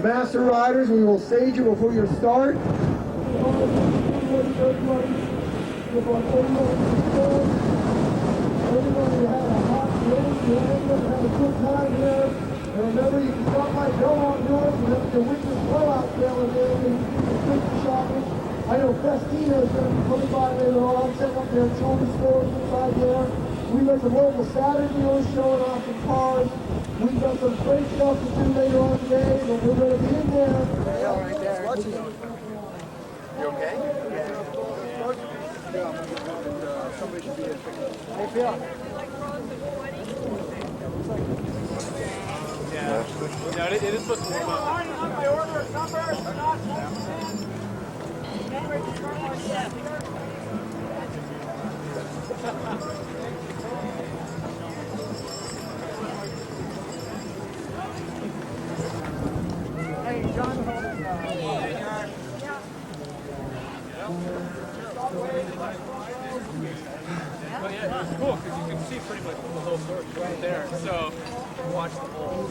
Master riders, we will stage you before your start. Everybody had a hot day, everybody had a good time here. And remember, you can stop by Belo on doors, and have the winter blowout sale in there, and you can do Christmas shopping. I know Festina is going to be coming by later on, setting up their children's stores inside there. We've got some local Saturday dealers showing off some cars. We've got some great stuff to do later on today, but we're going to be in there. Yeah, right there. You okay? Somebody should be in. Hey, Phil. Yeah, it is supposed to warm up. On my order number, Hey, John, hold it. But yeah, it's cool because you can see pretty much the whole story right there. So watch the whole.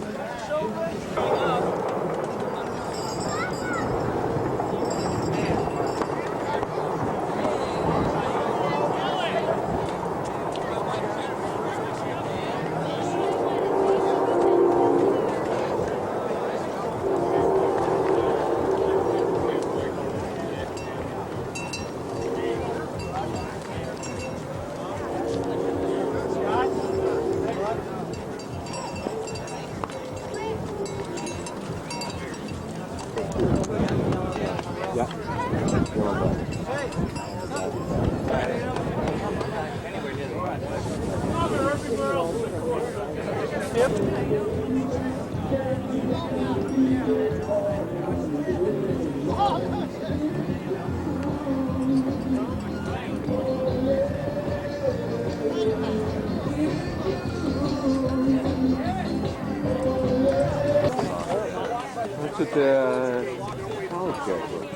That's at the college graduate.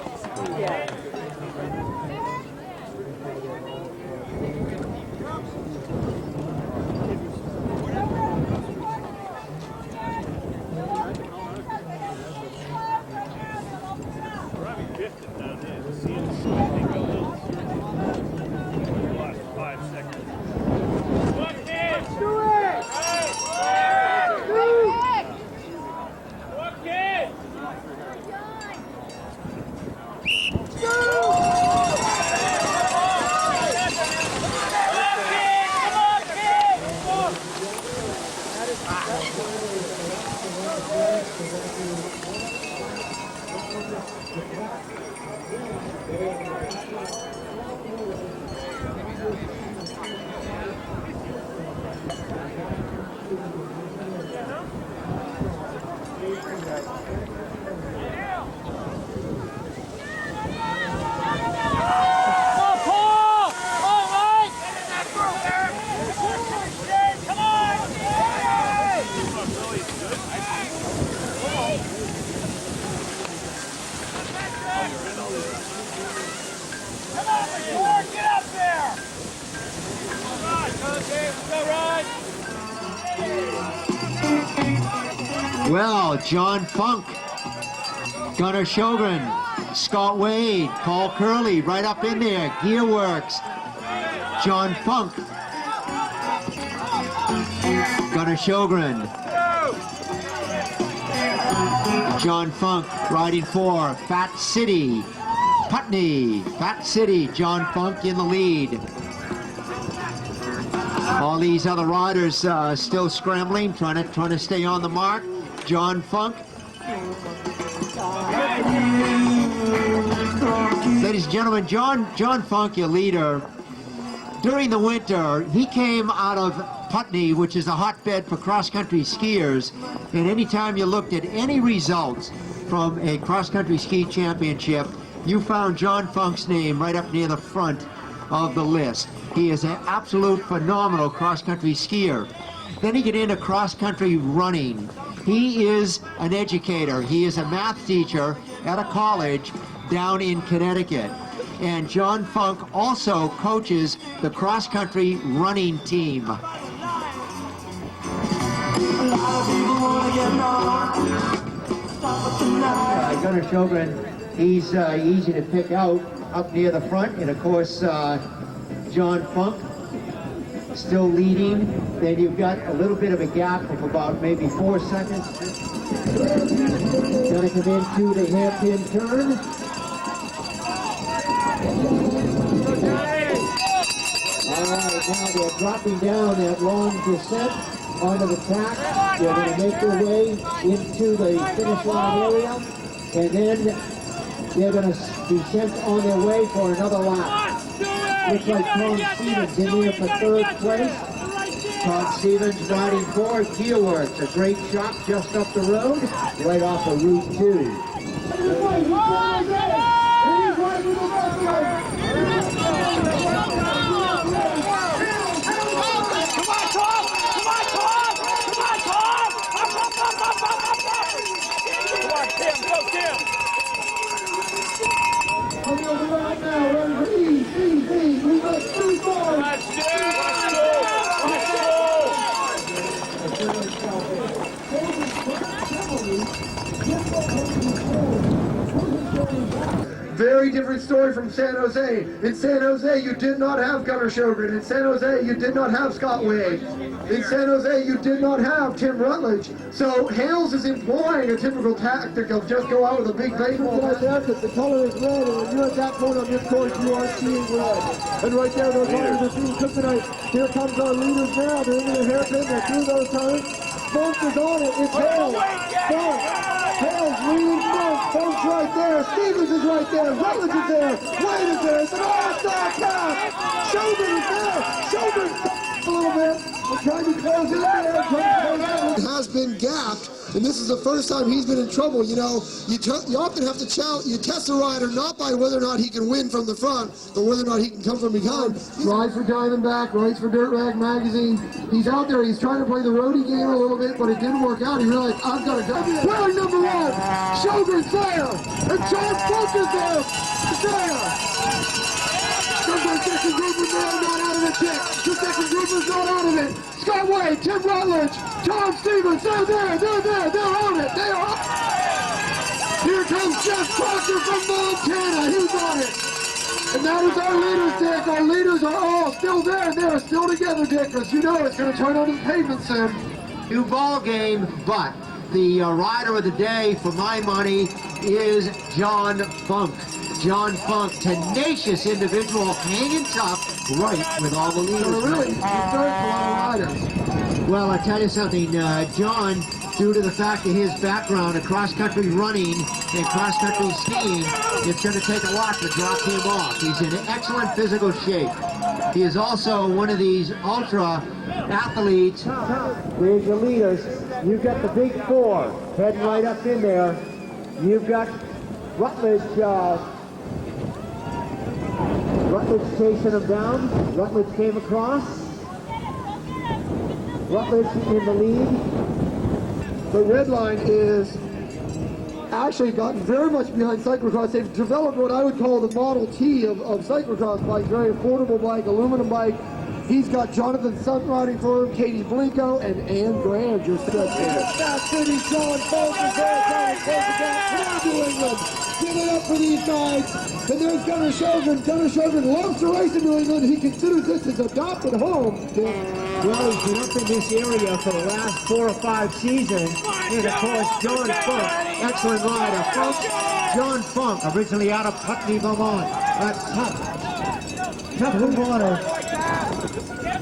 Yeah. Well, John Funk, Gunnar Shogren, Scott Wade, Paul Curley, right up in there, Gearworks, John Funk, Gunnar Shogren, John Funk riding for Fat City, Putney, Fat City, John Funk in the lead. All these other riders still scrambling, trying to stay on the mark. John Funk. Ladies and gentlemen, John Funk, your leader, during the winter, he came out of Putney, which is a hotbed for cross-country skiers, and anytime you looked at any results from a cross-country ski championship, you found John Funk's name right up near the front of the list. He is an absolute phenomenal cross-country skier. Then he get into cross-country running. He is an educator. He is a math teacher at a college down in Connecticut. And John Funk also coaches the cross-country running team. A lot of people want to get known. Stop it tonight. Gunnar Shogren, he's easy to pick out up near the front. And of course, John Funk still leading. Then you've got a little bit of a gap of about maybe 4 seconds. Gonna come into the hairpin turn. All right, now they're dropping down that long descent onto the track. They're going to make their way into the finish line area, and then they're going to be sent on their way for another lap. Looks like Tom Stevens in there for 3rd place. Tom Stevens riding for Geoff, a great shot just up the road, right off of Route 2. Coming over right now, running for Easton. We got 2 cars. Very different story from San Jose. In San Jose, you did not have Gunnar Shogren. In San Jose, you did not have Scott Wade. In San Jose, you did not have Tim Rutledge. So Hayles is employing a typical tactic of just go out with a big baseball. Right there, because the color is red, and when you're at that point on this course, you are seeing red. And right there, those riders are seeing kryptonite. Here comes our leaders now. They're into the hairpin. They're through those turns. Funk is on it. It's Hayles. Funk. Hayles leading Funk. Funk's right there. Stevens is right there. Rutledge is there. Wade is there. It's an all-star cast. Shogren is there. Shogren a little bit. We're trying to close in there. Has been gapped, and this is the first time he's been in trouble. You know, you often have to test a rider not by whether or not he can win from the front, but whether or not he can come from behind. Rides for Diamondback, rides for Dirt Rag Magazine. He's out there, he's trying to play the roadie game a little bit, but it didn't work out. He realized, I've got to go. Wearing number 1, Shogren's there, and John Funk is there. The second group is there, not out of it yet. The second group is not out of it. Scott Wade, Tim Rutledge, Tom Stevens, they're there, they're on it, they are. Here comes Geoff Proctor from Montana, he's on it. And that is our leaders, Dick. Our leaders are all still there, and they're still together, Dick, because you know it's going to turn onto the pavement soon. New ball game, but the rider of the day, for my money, is John Funk. John Funk, tenacious individual, hanging tough, right with all the leaders. Really, he's a lot of riders. Well, I tell you something, John, due to the fact of his background in cross-country running and cross-country skiing, it's going to take a lot to drop him off. He's in excellent physical shape. He is also one of these ultra athletes. There's your leaders. You've got the big 4 heading right up in there. You've got Rutledge chasing him down. Rutledge came across. Rutledge in the lead. The red line is actually gotten very much behind cyclocross. They've developed what I would call the Model T of cyclocross bike, very affordable bike, aluminum bike. He's got Jonathan Sun riding for him, Katie Blinko, and Ann Graham just set there. Fast City, Sean Folk is there, trying to close the gap. Come on, New England. Give it up for these guys. And there's Gunnar Shogren. Gunnar Shogren loves to race in New England. He considers this his adopted home. Well, he's been up in this area for the last 4 or 5 seasons. And of course, John Funk, excellent rider. John Funk, originally out of Putney, Vermont. Tough Vermonter.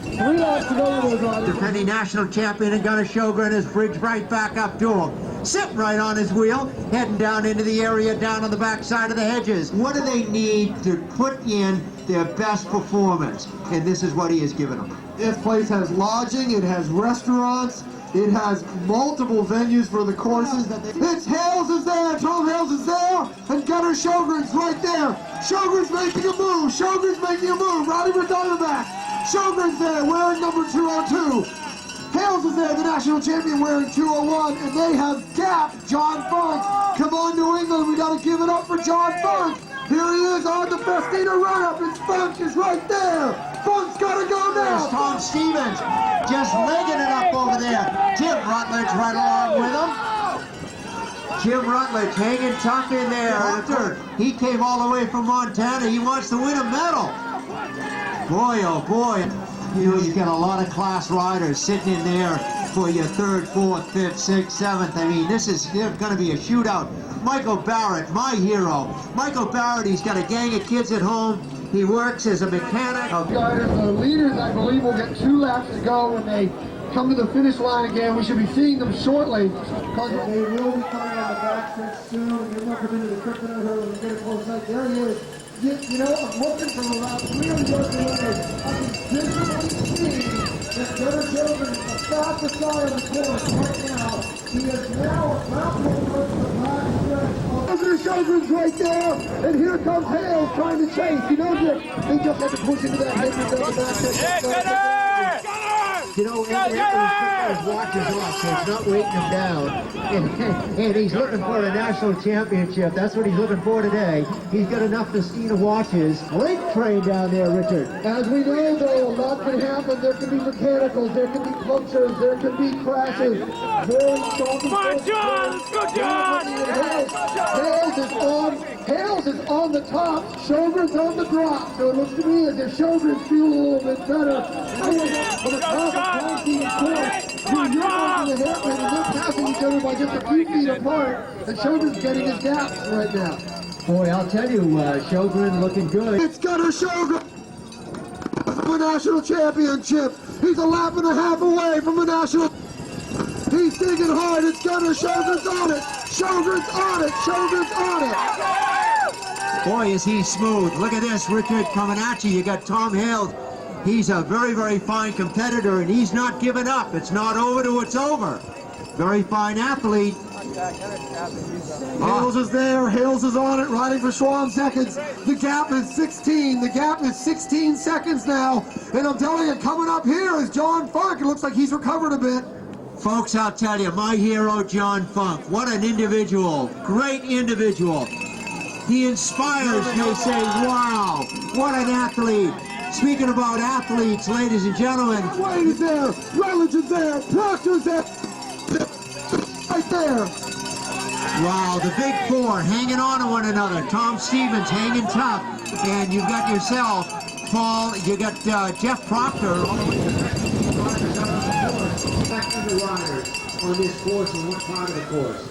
3 laps to go with those riders. Defending national champion and Gunnar Shogren is bridged right back up to him. Sitting right on his wheel, heading down into the area down on the back side of the hedges. What do they need to put in their best performance? And this is what he has given them. This place has lodging, it has restaurants, it has multiple venues for the courses. It's Hayles is there, Tom Hayles is there, and Gunnar Shogren's right there. Shogren's making a move, riding for Diamondback. Shogren's there, wearing number 202. Hayles is there, the national champion, wearing 201, and they have gapped John Funk. Come on, New England, we got to give it up for John Funk. Here he is on the Festina run-up, and Funk is right there. Funk's got to go now. There's Tom Stevens just legging it up over there. Tim Rutledge right along with him. Jim Rutledge hanging tough in there. He came all the way from Montana. He wants to win a medal. Boy, oh boy. You know, you got a lot of class riders sitting in there for your 3rd, 4th, 5th, 6th, 7th. I mean, there's going to be a shootout. Michael Barrett, my hero. Michael Barrett, he's got a gang of kids at home. He works as a mechanic. The leaders, I believe, will get 2 laps to go when they come to the finish line again. We should be seeing them shortly. Because they will be coming on the backstretch soon. You're not coming into the kryptonite hurdle and get a close sight. There he is. You know, I'm looking for about 300 yards away. I can visibly see that Gunnar Shogren is the fastest guy on the course right now. He is now about to approach the back stretch. Shogren's right there, and here comes Hayles trying to chase. You know, they just had to push into that head down the back stretch. You know, his watch is off, so it's not weighting him down. And he's looking for a national championship. That's what he's looking for today. He's got enough Festina watches. Great train down there, Richard. As we know, though, a lot can happen. There can be mechanicals, there can be punctures, there can be crashes. Very strong. Come on, John! Let's go, John! Hayles is on the top. Shogren's on the drop. So it looks to me as if Shogren's feeling a little bit better. From the top of passing, of course. You're going to the hairpin and they're passing each other by just a few feet apart. And Shogren's getting his gaps right now. Boy, I'll tell you, Shogren looking good. It's Gunnar Shogren for the national championship. He's a lap and a half away from the national. He's digging hard. It's Gunnar. Shogren's on it. Shogren's on it. Shogren's on it. Boy, is he smooth. Look at this, Richard, coming at you. You got Tom Hayles. He's a very, very fine competitor, and he's not giving up. It's not over till it's over. Very fine athlete. Hayles is there. Hayles is on it, riding for Schwab seconds. The gap is 16. The gap is 16 seconds now. And I'm telling you, coming up here is John Funk. It looks like he's recovered a bit. Folks, I'll tell you, my hero, John Funk. What an individual. Great individual. He inspires. They say, wow, what an athlete. Speaking about athletes, ladies and gentlemen. Wade is there. Rutledge is there. Proctor's there. Right there. Wow, the big 4 hanging on to one another. Tom Stevens hanging tough. And you've got yourself, Paul, you got Geoff Proctor. On this course and what part of the course.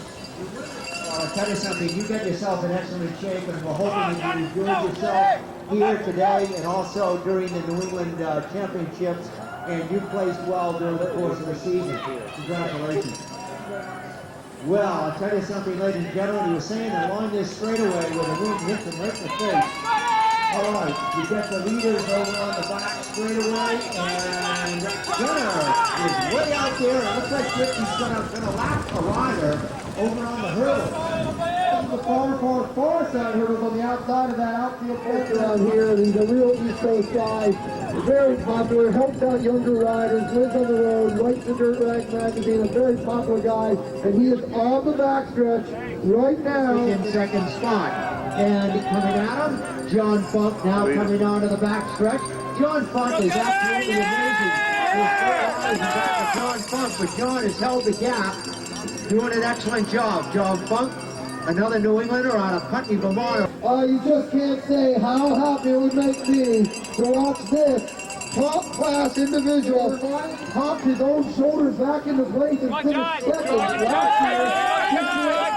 I'll tell you something, you get yourself in excellent shape, and we're hoping that you enjoyed yourself here today and also during the New England Championships, and you placed well during the course of the season. Congratulations. Well, I'll tell you something, ladies and gentlemen, he was saying along this straightaway where the wind hits him right in the face. All right, you got the leaders over on the back straightaway, and Gunnar is way out there. It looks like Whitney's gonna lap a rider over on the hurdle. The far side hurdles on the outside of that outfield fence around here. He's a real East Coast guy. Very popular, helps out younger riders, lives on the road, writes the Dirt Rag magazine, a very popular guy, and he is on the backstretch right now. In second spot. And coming at him, John Funk now coming onto the backstretch. John Funk is absolutely amazing. John Funk, but John has held the gap, doing an excellent job. John Funk, another New Englander out of Putney, Vermont. You just can't say how happy it would make me to watch this top-class individual pop his own shoulders back into place and finish second last year.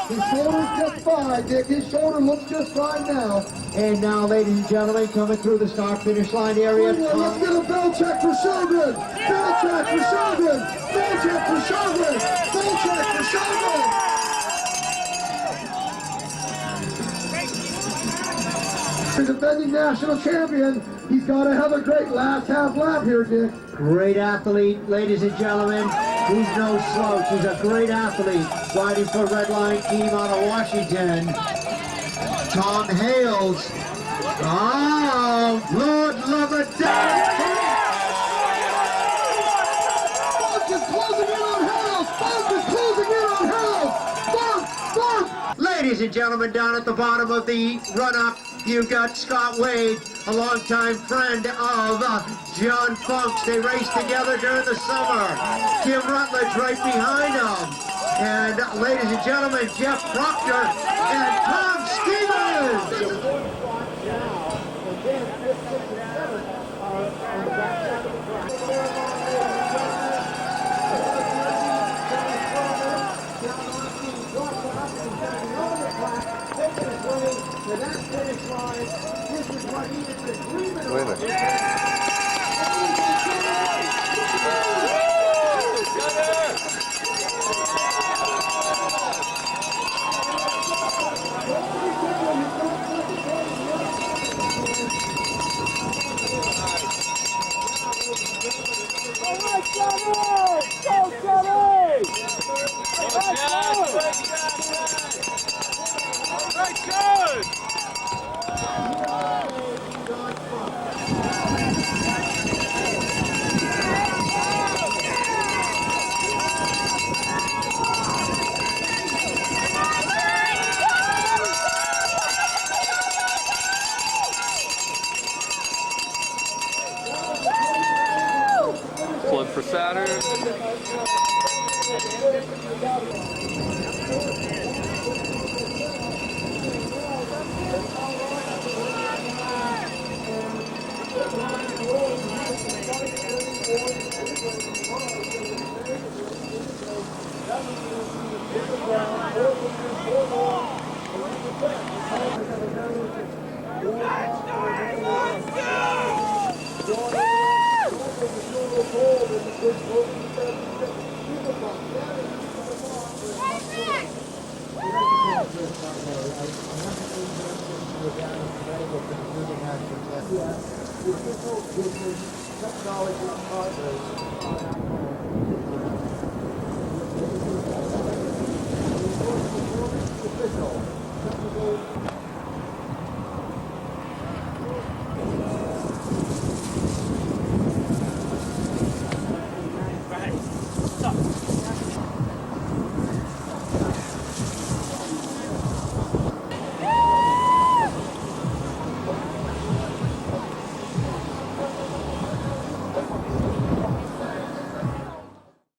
His shoulder's just fine, Dick. His shoulder looks just fine now. And now, ladies and gentlemen, coming through the start-finish line area. Let's get a bell check for Shogren. Bell check for Shogren. Bell check for Shogren. Bell check for Shogren. The defending national champion. He's got to have a great last half lap here, Dick. Great athlete, ladies and gentlemen. He's no slouch. He's a great athlete. Riding for Red Line team out of Washington. Tom Hayles. Oh, Lord love it. Funk is closing in on Hayles. Funk is closing in on Hayles. Funk. Ladies and gentlemen, down at the bottom of the run-up, you've got Scott Wade, a longtime friend of John Funk's. They raced together during the summer. Jim Rutledge right behind him. And ladies and gentlemen, Geoff Proctor and Tom Stevens. Wait a minute. Plug for Saturn.